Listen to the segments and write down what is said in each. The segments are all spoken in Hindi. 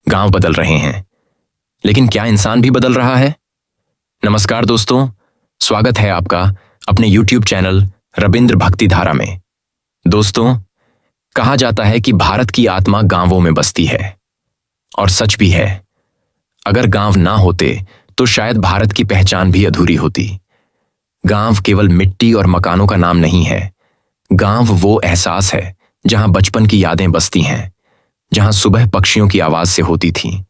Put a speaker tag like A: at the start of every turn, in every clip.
A: गांव बदल रहे हैं, लेकिन क्या इंसान भी बदल रहा है? नमस्कार दोस्तों, स्वागत है आपका अपने YouTube चैनल रविंद्र भक्ति धारा में। दोस्तों, कहा जाता है कि भारत की आत्मा गांवों में बसती है, और सच भी है। अगर गांव ना होते तो शायद भारत की पहचान भी अधूरी होती। गांव केवल मिट्टी और मकानों का नाम नहीं है। गांव वो एहसास है जहां बचपन की यादें बसती हैं, जहां सुबह पक्षियों की आवाज से होती थी,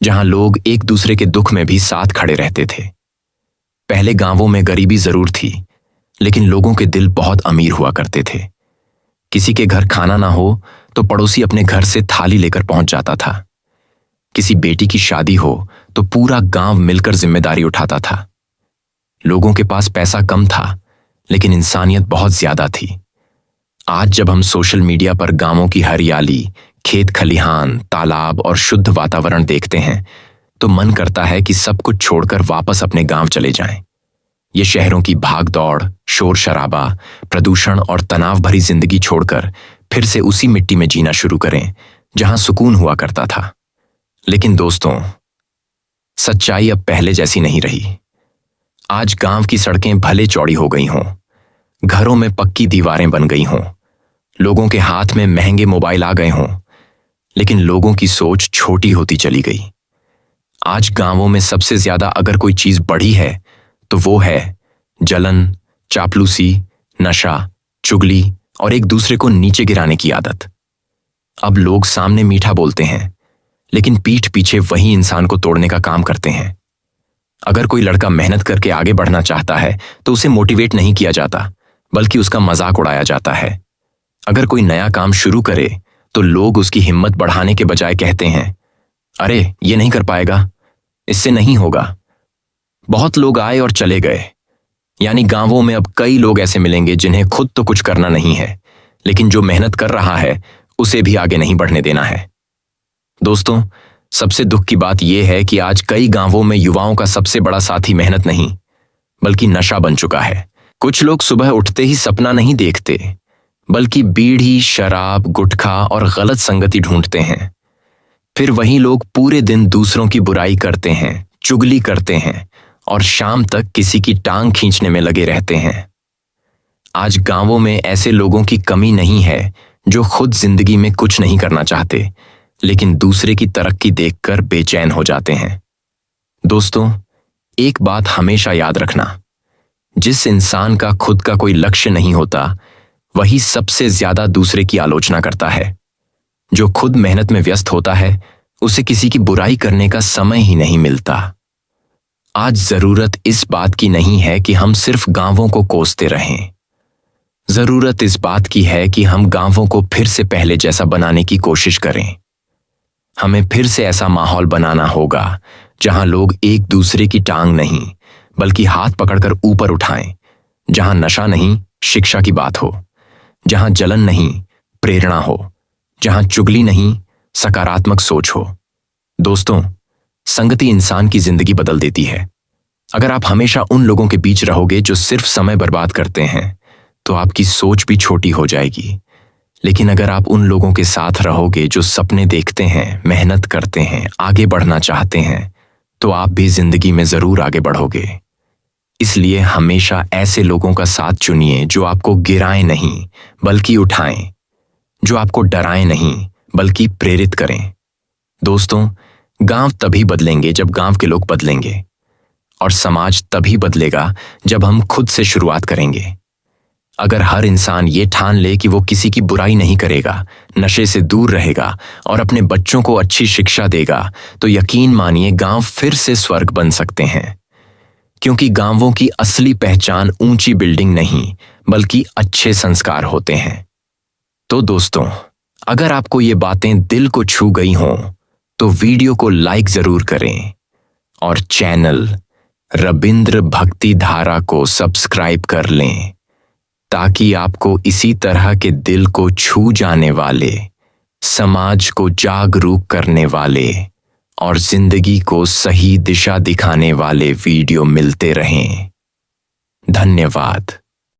A: जहां लोग एक दूसरे के दुख में भी साथ खड़े रहते थे। पहले गांवों में गरीबी जरूर थी, लेकिन लोगों के दिल बहुत अमीर हुआ करते थे। किसी के घर खाना ना हो तो पड़ोसी अपने घर से थाली लेकर पहुंच जाता था। किसी बेटी की शादी हो तो पूरा गांव मिलकर जिम्मेदारी उठाता था। लोगों के पास पैसा कम था, लेकिन इंसानियत बहुत ज्यादा थी। आज जब हम सोशल मीडिया पर गांवों की हरियाली, खेत खलिहान, तालाब और शुद्ध वातावरण देखते हैं, तो मन करता है कि सब कुछ छोड़कर वापस अपने गांव चले जाएं। ये शहरों की भाग दौड़, शोर शराबा, प्रदूषण और तनाव भरी जिंदगी छोड़कर फिर से उसी मिट्टी में जीना शुरू करें जहां सुकून हुआ करता था। लेकिन दोस्तों, सच्चाई अब पहले जैसी नहीं रही। आज गांव की सड़कें भले चौड़ी हो गई हों, घरों में पक्की दीवारें बन गई हों, लोगों के हाथ में महंगे मोबाइल आ गए हों, लेकिन लोगों की सोच छोटी होती चली गई। आज गांवों में सबसे ज्यादा अगर कोई चीज बढ़ी है तो वो है जलन, चापलूसी, नशा, चुगली और एक दूसरे को नीचे गिराने की आदत। अब लोग सामने मीठा बोलते हैं, लेकिन पीठ पीछे वही इंसान को तोड़ने का काम करते हैं। अगर कोई लड़का मेहनत करके आगे बढ़ना चाहता है तो उसे मोटिवेट नहीं किया जाता, बल्कि उसका मजाक उड़ाया जाता है। अगर कोई नया काम शुरू करे तो लोग उसकी हिम्मत बढ़ाने के बजाय कहते हैं, अरे ये नहीं कर पाएगा, इससे नहीं होगा। बहुत लोग आए और चले गए। यानी गांवों में अब कई लोग ऐसे मिलेंगे जिन्हें खुद तो कुछ करना नहीं है, लेकिन जो मेहनत कर रहा है उसे भी आगे नहीं बढ़ने देना है। दोस्तों, सबसे दुख की बात यह है कि आज कई गांवों में युवाओं का सबसे बड़ा साथी मेहनत नहीं, बल्कि नशा बन चुका है। कुछ लोग सुबह उठते ही सपना नहीं देखते, बल्कि बीड़ी, शराब, गुटखा और गलत संगति ढूंढते हैं। फिर वही लोग पूरे दिन दूसरों की बुराई करते हैं, चुगली करते हैं और शाम तक किसी की टांग खींचने में लगे रहते हैं। आज गांवों में ऐसे लोगों की कमी नहीं है जो खुद जिंदगी में कुछ नहीं करना चाहते, लेकिन दूसरे की तरक्की देखकर बेचैन हो जाते हैं। दोस्तों, एक बात हमेशा याद रखना, जिस इंसान का खुद का कोई लक्ष्य नहीं होता, वही सबसे ज्यादा दूसरे की आलोचना करता है। जो खुद मेहनत में व्यस्त होता है, उसे किसी की बुराई करने का समय ही नहीं मिलता। आज जरूरत इस बात की नहीं है कि हम सिर्फ गांवों को कोसते रहें। जरूरत इस बात की है कि हम गांवों को फिर से पहले जैसा बनाने की कोशिश करें। हमें फिर से ऐसा माहौल बनाना होगा जहां लोग एक दूसरे की टांग नहीं, बल्कि हाथ पकड़कर ऊपर उठाएं। जहां नशा नहीं, शिक्षा की बात हो। जहां जलन नहीं, प्रेरणा हो। जहां चुगली नहीं, सकारात्मक सोच हो। दोस्तों, संगति इंसान की जिंदगी बदल देती है। अगर आप हमेशा उन लोगों के बीच रहोगे जो सिर्फ समय बर्बाद करते हैं, तो आपकी सोच भी छोटी हो जाएगी। लेकिन अगर आप उन लोगों के साथ रहोगे जो सपने देखते हैं, मेहनत करते हैं, आगे बढ़ना चाहते हैं, तो आप भी जिंदगी में जरूर आगे बढ़ोगे। इसलिए हमेशा ऐसे लोगों का साथ चुनिए जो आपको गिराएं नहीं, बल्कि उठाएं, जो आपको डराएं नहीं, बल्कि प्रेरित करें। दोस्तों, गांव तभी बदलेंगे जब गांव के लोग बदलेंगे, और समाज तभी बदलेगा जब हम खुद से शुरुआत करेंगे। अगर हर इंसान ये ठान ले कि वो किसी की बुराई नहीं करेगा, नशे से दूर रहेगा और अपने बच्चों को अच्छी शिक्षा देगा, तो यकीन मानिए गांव फिर से स्वर्ग बन सकते हैं। क्योंकि गांवों की असली पहचान ऊंची बिल्डिंग नहीं, बल्कि अच्छे संस्कार होते हैं। तो दोस्तों, अगर आपको ये बातें दिल को छू गई हों, तो वीडियो को लाइक जरूर करें और चैनल रविंद्र भक्ति धारा को सब्सक्राइब कर लें, ताकि आपको इसी तरह के दिल को छू जाने वाले, समाज को जागरूक करने वाले और जिंदगी को सही दिशा दिखाने वाले वीडियो मिलते रहें। धन्यवाद।